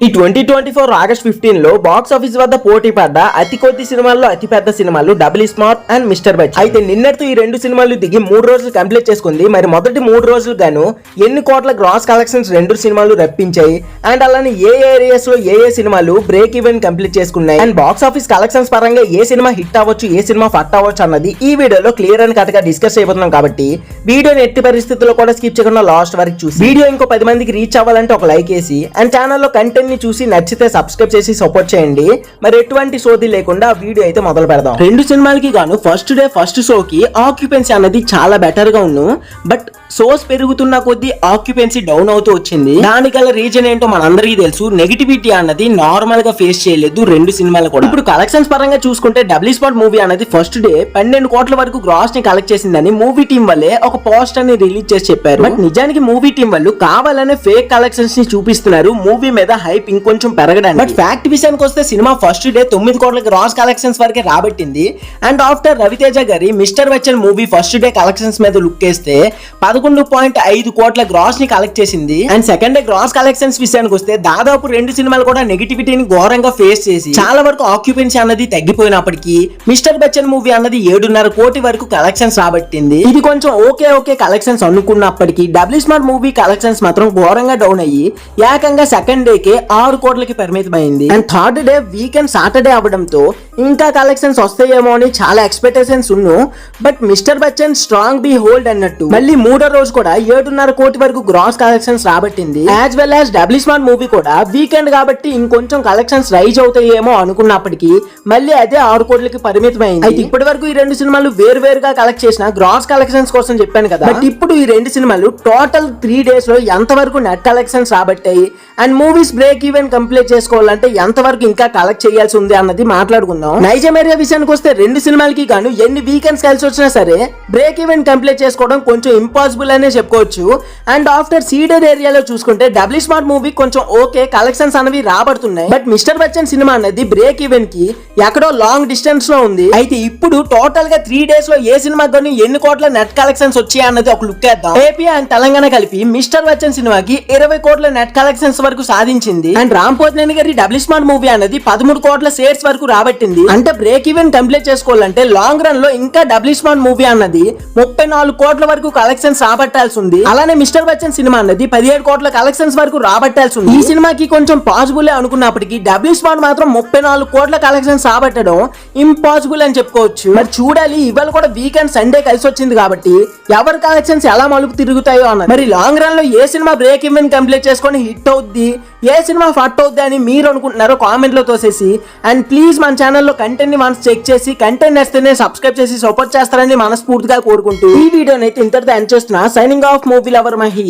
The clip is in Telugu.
ఈ 2024 ఆగస్ట్ 15 లో బాక్స్ ఆఫీస్ వద్ద పోటీ పడ్డ అతి కొద్ది సినిమాల్లో అతి పెద్ద సినిమాలు double smart and mister Bachchan. అయితే నిన్నటితో ఈ రెండు సినిమాలు దిగి 3 రోజులు కంప్లీట్ చేసుకుంది. మరి మొదటి 3 రోజులు గాను ఎన్ని కోట్ల గ్రాస్ కలెక్షన్స్ రెండు సినిమాలు రప్పించాయి అండ్ అలానే ఏ ఏరియాస్ లో ఏ సినిమాలు బ్రేక్ ఈవెన్ కంప్లీట్ చేసుకున్నాయి అండ్ బాక్స్ ఆఫీస్ కలెక్షన్స్ పరంగా ఏ సినిమా హిట్ అవ్వచ్చు ఏ సినిమా ఫట్ అవ్వచ్చు అన్నది ఈ వీడియోలో క్లియర్ అండ్ కట్ గా డిస్కస్ చేయబోతున్నాం. కాబట్టి వీడియోని ఎట్టి పరిస్థితుల్లో కూడా స్కిప్ చేయకుండా లాస్ట్ వరకు చూసి వీడియో ఇంకో 10 మందికి రీచ్ అవ్వాలంటే ఒక లైక్ వేసి అండ్ ఛానల్లో కంటెంట్ చూసి నచ్చితే సబ్స్క్రైబ్ చేసి సపోర్ట్ చేయండి. మరి ఎటువంటి సోది లేకుండా వీడియో అయితే మొదలు పెడదాం. రెండు సినిమాలకి గాను ఫస్ట్ డే ఫస్ట్ షోకి ఆక్యుపెన్సీ అన్నది చాలా బెటర్ గా ఉంది. బట్ షోస్ పెరుగుతున్న కొద్దీ ఆక్యుపెన్సీ డౌన్ అవుతూ వచ్చింది. దానికల రీజన్ ఏంటో మనందరికీ తెలుసు. నెగిటివిటీ అన్నది నార్మల్ గా ఫేస్ చేయలేదు రెండు సినిమాలు కూడా. ఇప్పుడు కలెక్షన్స్ పరంగా చూసుకుంటే డబుల్ స్పాట్ మూవీ అనేది ఫస్ట్ డే 12 కోట్ల వరకు గ్రాస్ ని కలెక్ట్ చేసిందని మూవీ టీం వల్లే ఒక పోస్టర్ ని రిలీజ్ చేసి చెప్పారు. బట్ నిజానికి మూవీ టీం వాళ్ళు కావాలనే ఫేక్ కలెక్షన్స్ ని చూపిస్తున్నారు మూవీ మీద హైప్ ఇంకొంచెం పెరగడానికి. బట్ ఫ్యాక్ట్ విషయానికి వస్తే సినిమా ఫస్ట్ డే 9 కోట్ల గ్రాస్ కలెక్షన్స్ వరకే రాబట్టింది. అండ్ ఆఫ్టర్ రవితేజ గారి mister Bachchan movie first day collections మీద లుక్ వేస్తే 11.5 కోట్ల గ్రాస్ ని కలెక్ట్ చేసింది. And second day gross collections విషయానికి వస్తే దాదాపు రెండు సినిమాలు కూడా నెగిటివిటీని ఘోరంగా ఫేస్ చేసి చాలా వరకు ఆక్యుపెన్సీ అన్నది తగ్గిపోయినప్పటికీ మిస్టర్ బచ్చన్ మూవీ అన్నది 7.5 కోటి వరకు కలెక్షన్స్ రాబట్టింది. ఇది కొంచెం ఓకే కలెక్షన్స్ అనుకున్నప్పటికీ డబుల్ స్మార్ట్ మూవీ కలెక్షన్స్ మాత్రం ఘోరంగా డౌన్ అయ్యి ఏకంగా సెకండ్ డే కే 6 కోట్లకి పరిమితమైంది. And third day weekend Saturday అవడంతో ఇంకా కలెక్షన్స్ వస్తాయేమో అని చాలా ఎక్స్పెక్టేషన్స్ ఉన్ను. But Mr Bachchan strong be hold అన్నట్టు మళ్ళీ మూడో రోజు కూడా 7.5 కోటి వరకు గ్రాస్ కలెక్షన్స్ రాబట్టింది. As well as Double Smart movie కూడా వీకెండ్ కాబట్టి ఇంకొంచెం కలెక్షన్స్ రైజ్ అవుతాయేమో అనుకున్నప్పటికీ మళ్ళీ అదే 6 కోట్లకి పరిమితమైంది. అయితే ఇప్పటి వరకు ఈ రెండు సినిమాలు వేరువేరుగా కలెక్ట్ చేసిన గ్రాస్ కలెక్షన్స్ కోసం చెప్పాను కదా. బట్ ఇప్పుడు ఈ రెండు సినిమాలు టోటల్ 3 డేస్ లో ఎంత వరకు నెట్ కలెక్షన్స్ రాబట్టాయి and movies break even complete చేసుకోవాలంటే ఎంత వరకు ఇంకా కలెక్ట్ చేయాల్సి ఉంది అన్నది మాట్లాడుకుందాం. నైజమేరియా విషయానికి వస్తే రెండు సినిమాలకి గాను ఎన్ని వీకెండ్స్ కలిసి వచ్చినా సరే బ్రేక్ ఈవెన్ కంప్లీట్ చేసుకోవడం కొంచెం ఇంపాసిబుల్ అనే చెప్పుకోవచ్చు. అండ్ ఆఫ్టర్ సీడెడ్ ఏరియాలో చూసుకుంటే డబుల్ స్మార్ట్ మూవీ కొంచెం ఓకే కలెక్షన్స్ అనేవి రాబడుతున్నాయి. బట్ మిస్టర్ బచ్చన్ సినిమా అనేది బ్రేక్ ఈవెన్ కి ఎక్కడో లాంగ్ డిస్టెన్స్ లో ఉంది. అయితే ఇప్పుడు టోటల్ గా 3 డేస్ లో ఏ సినిమా గాను ఎన్ని కోట్ల నెట్ కలెక్షన్స్ వచ్చాయి అన్నది ఒక లుక్ వేద్దాం. ఏపీ అండ్ తెలంగాణ కలిపి మిస్టర్ బచ్చన్ సినిమాకి 20 కోట్ల నెట్ కలెక్షన్స్ వరకు సాధించింది. అండ్ రామ్ పోతినేని గారి డబుల్ స్మార్ట్ మూవీ అనేది 13 కోట్ల షేర్స్ వరకు రాబట్టింది. అంటే బ్రేక్ ఈవెన్ కంప్లీట్ చేసుకోవాలంటే లాంగ్ రన్ లో ఇంకా డబుల్ స్మార్ట్ మూవీ అన్నది 34 కోట్ల వరకు కలెక్షన్స్ రాబట్టాల్సి ఉంది. అలానే మిస్టర్ బచ్చన్ సినిమా అన్నది 17 కోట్ల కలెక్షన్స్ వరకు రాబట్టాల్సి ఉంది. ఈ సినిమాకి కొంచెం పాసిబుల్ అనుకున్నప్పటికీ డబుల్ స్మార్ట్ మాత్రం 34 కోట్ల కలెక్షన్స్ రాబట్టడం ఇంపాసిబుల్ అని చెప్పుకోవచ్చు. మరి చూడాలి, ఇవాళ కూడా వీకెండ్ సండే కలిసి వచ్చింది కాబట్టి ఎవరి కలెక్షన్స్ ఎలా మలుపు తిరుగుతాయో అన్నది. మరి లాంగ్ రన్ లో ఏ సినిమా బ్రేక్ ఈవెన్ కంప్లీట్ చేసుకొని హిట్ అవుద్ది ఏ సినిమా ఫట్ అవుద్ది అని మీరు అనుకుంటున్నారో కామెంట్ లో తోసేసి అండ్ ప్లీజ్ మన ఛానల్లో కంటెంట్ ని వన్స్ చెక్ చేసి కంటెంట్ నచ్చితేనే సబ్స్క్రైబ్ చేసి సపోర్ట్ చేస్తారని మనస్ఫూర్తిగా కోరుకుంటూ ఈ వీడియోని అయితే ఇంతటితో ఎండ్ చేస్తున్నా. Signing off movie lover Mahi.